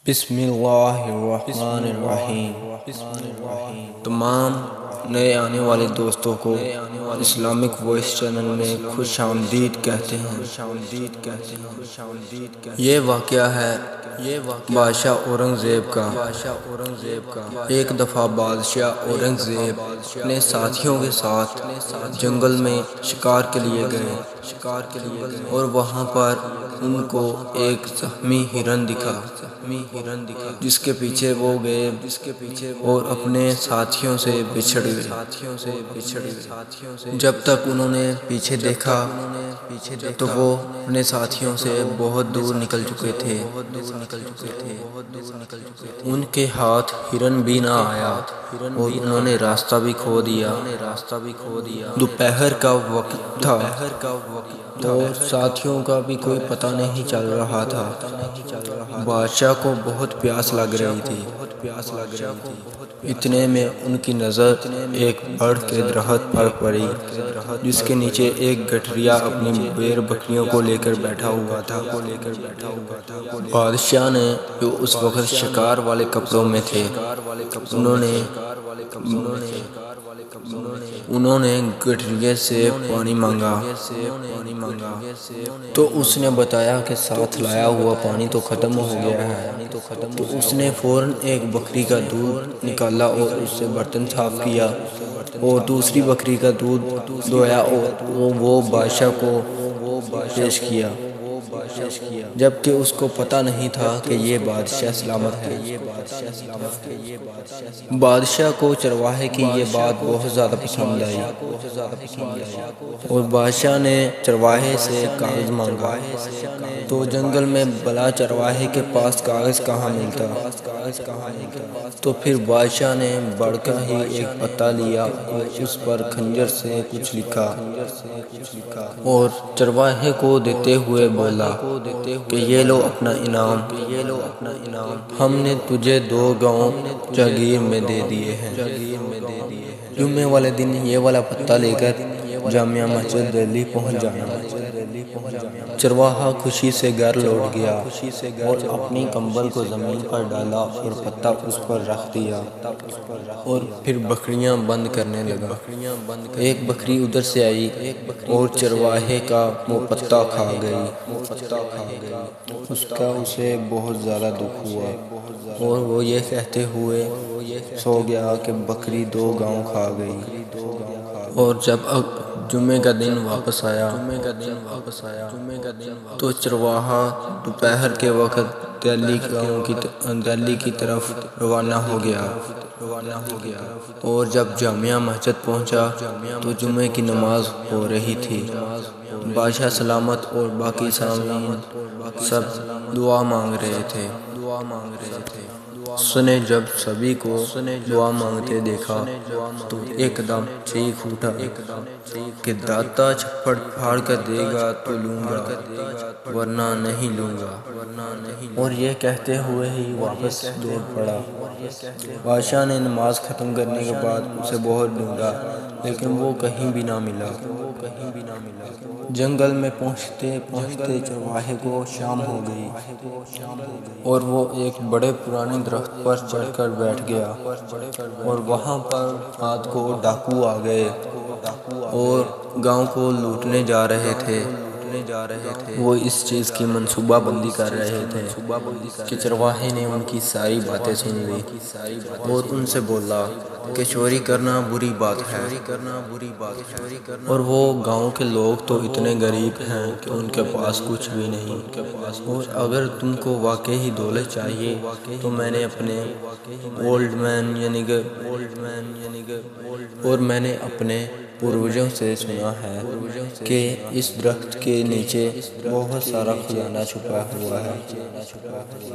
بسم اللہ الرحمن الرحیم۔ تمام نئے آنے والے دوستوں کو اسلامک وائس چینل میں خوش آمدید کہتے ہیں۔ یہ واقعہ ہے بادشاہ اورنگزیب کا۔ ایک دفعہ بادشاہ اورنگزیب اپنے ساتھیوں کے ساتھ جنگل میں شکار کے لیے گئے اور وہاں پر ان کو ایک زخمی ہرن دکھا جس کے پیچھے وہ گئے اور اپنے ساتھیوں سے بچھڑ گئے۔ جب تک انہوں نے پیچھے دیکھا تو وہ اپنے ساتھیوں سے بہت دور نکل چکے تھے۔ ان کے ہاتھ ہرن بھی نہ آیا اور انہوں نے راستہ بھی کھو دیا۔ دوپہر کا وقت تھا اور ساتھیوں کا بھی کوئی پتہ نہیں چل رہا تھا۔ بادشاہ کو بہت پیاس لگ رہی تھی۔ اتنے میں ان کی نظر ایک بڑھ کے درخت پر پڑی جس کے نیچے ایک گٹھریا اپنی بیر بکریوں کو لے کر بیٹھا ہوا تھا۔ بادشاہ نے جو اس وقت شکار والے کپڑوں میں تھے انہوں نے گٹھریے سے پانی مانگا تو اس نے بتایا کہ ساتھ لایا ہوا پانی تو ختم ہو گیا ہے۔ تو اس نے فوراً ایک بکری کا دودھ نکالا اور اس سے برتن صاف کیا اور دوسری بکری کا دودھ دویا اور وہ بادشاہ کو پیش کیا، جبکہ اس کو پتہ نہیں تھا کہ یہ بادشاہ سلامت ہے۔ بادشاہ کو چرواہے کی یہ بات بہت زیادہ پسند آئی اور بادشاہ نے چرواہے سے کاغذ مانگا تو جنگل میں بلا چرواہے کے پاس کاغذ کہاں ملتا۔ تو پھر بادشاہ نے بڑھ کر ہی ایک پتا لیا اور اس پر خنجر سے کچھ لکھا اور چرواہے کو دیتے ہوئے بولا کہ یہ لو اپنا انعام، ہم نے تجھے 2 گاؤں جاگیر میں دے دیے ہیں۔ جمعے والے دن یہ والا پتا لے کر جامع مسجد دہلی پہنچ جانا۔ چرواہا خوشی سے گھر لوٹ گیا اور اپنی کمبل کو زمین پر ڈالا اور پتا اس پر رکھ دیا اور پھر بکریاں بند کرنے لگا۔ ایک بکری ادھر سے آئی اور چرواہے کا وہ پتا کھا گئی۔ اس کا اسے بہت زیادہ دکھ ہوا اور وہ یہ کہتے ہوئے سو گیا کہ بکری 2 گاؤں کھا گئی۔ اور جب جمعے کا دن واپس آیا تو چرواہا دوپہر کے وقت دہلی کی طرف روانہ ہو گیا اور جب جامع مسجد پہنچا تو جمعے کی نماز ہو رہی تھی۔ بادشاہ سلامت اور باقی سامعین سب دعا مانگ رہے تھے۔ اس نے جب سبھی کو دعا مانگتے دیکھا تو ایک دم چیخ اٹھا کہ داتا چھپڑ پھاڑ کر دے گا تو لوں گا ورنہ نہیں لوں گا، اور یہ کہتے ہوئے ہی واپس دوڑ پڑا۔ بادشاہ نے نماز ختم کرنے کے بعد اسے بہت ڈھونڈا لیکن وہ کہیں بھی نہ ملا۔ جنگل میں پہنچتے پہنچتے چرواہے کو شام ہو گئی اور وہ ایک بڑے پرانے درخت پر چڑھ کر بیٹھ گیا اور وہاں پر رات کو ڈاکو آ گئے اور گاؤں کو لوٹنے جا رہے تھے۔ وہ اس چیز کی منصوبہ بندی کر رہے تھے کہ چرواہے نے ان کی ساری باتیں سن لی اور ان سے بولا کہ چوری کرنا بری بات ہے، اور وہ گاؤں کے لوگ تو اتنے غریب ہیں کہ ان کے پاس کچھ بھی نہیں، اور اگر تم کو واقعی دولت چاہیے تو میں نے اپنے میں نے اپنے پروجوں سے سنا ہے کہ اس درخت کے نیچے بہت سارا خزانہ چھپا ہوا ہے۔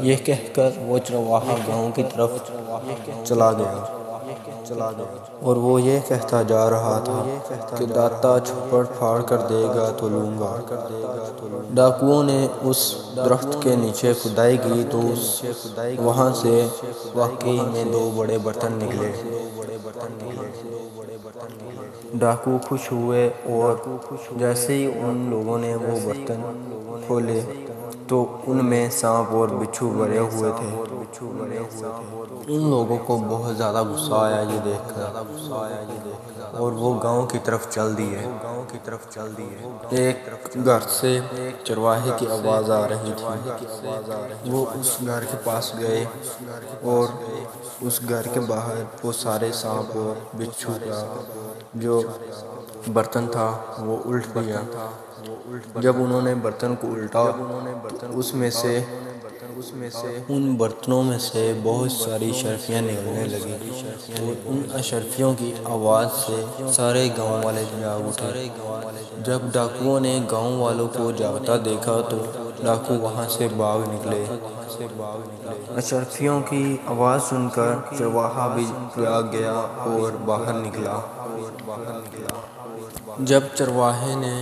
یہ کہہ کر وہ چرواہا گاؤں کی طرف چلا گیا اور وہ یہ کہتا جا رہا تھا کہ داتا چھپڑ پھاڑ کر دے گا تو لوں گا۔ ڈاکوؤں نے اس درخت کے نیچے کھدائی کی تو وہاں سے واقعی میں 2 بڑے برتن نکلے۔ ڈاکو خوش ہوئے اور جیسے ہی ان لوگوں نے وہ برتن کھولے تو ان میں سانپ اور بچھو بھرے ہوئے تھے۔ ان لوگوں کو بہت زیادہ غصہ آیا یہ دیکھ کر، اور وہ گاؤں کی طرف چل دیے۔ ایک گھر سے چرواہے کی آواز آ رہی تھی۔ وہ اس گھر کے پاس گئے اور اس گھر کے باہر وہ سارے سانپ اور بچھو کا جو برتن تھا وہ الٹ دیا۔ جب انہوں نے برتن کو الٹا تو اس میں سے ان برتنوں میں سے بہت ساری اشرفیاں نکلنے لگیں، اور ان اشرفیوں کی آواز سے سارے گاؤں والے جاگ اٹھے۔ جب ڈاکوؤں نے گاؤں والوں کو جاگتا دیکھا تو ڈاکو وہاں سے بھاگ نکلے۔ اشرفیوں کی آواز سن کر چرواہا بھی جاگ گیا اور باہر نکلا۔ جب چرواہے نے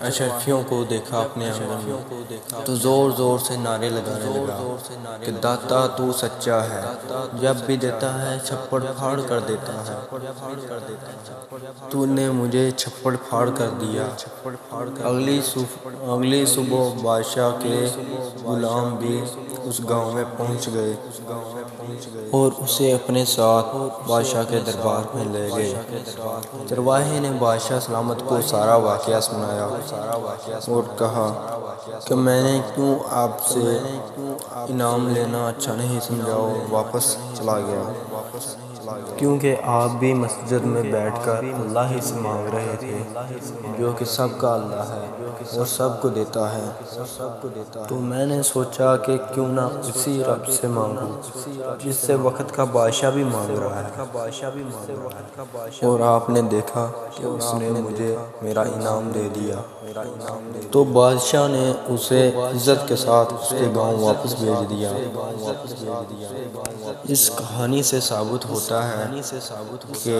اشرفیوں کو دیکھا اپنے آنگن میں تو زور زور سے نعرے لگانے لگا کہ داتا تو سچا ہے، جب بھی دیتا ہے چھپڑ پھاڑ کر دیتا ہے۔ تو نے مجھے چھپڑ پھاڑ کر دیا۔ اگلی صبح بادشاہ کے غلام بھی اس گاؤں میں پہنچ گئے اور اسے اپنے ساتھ بادشاہ کے دربار میں لے گئے۔ چرواہے نے بادشاہ سلامت کو سارا واقعہ سنایا اور کہا کہ میں نے کیوں آپ سے انعام لینا اچھا نہیں سمجھا اور واپس چلا گیا، کیونکہ آپ بھی مسجد میں بیٹھ کر اللہ ہی سے مانگ رہے تھے جو کہ سب کا اللہ ہے اور سب کو دیتا ہے۔ تو میں نے سوچا کہ کیوں نہ اسی رب سے مانگوں جس سے وقت کا بادشاہ بھی مانگ رہا ہے، اور آپ نے دیکھا کہ اس نے مجھے میرا انعام دے دیا۔ تو بادشاہ نے اسے عزت کے ساتھ اس کے گاؤں واپس بھیج دیا۔ اس کہانی سے ثابت ہوتا ہے کہ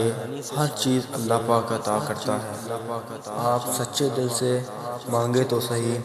ہر چیز اللہ پاک عطا کرتا ہے، آپ سچے دل سے مانگے تو صحیح۔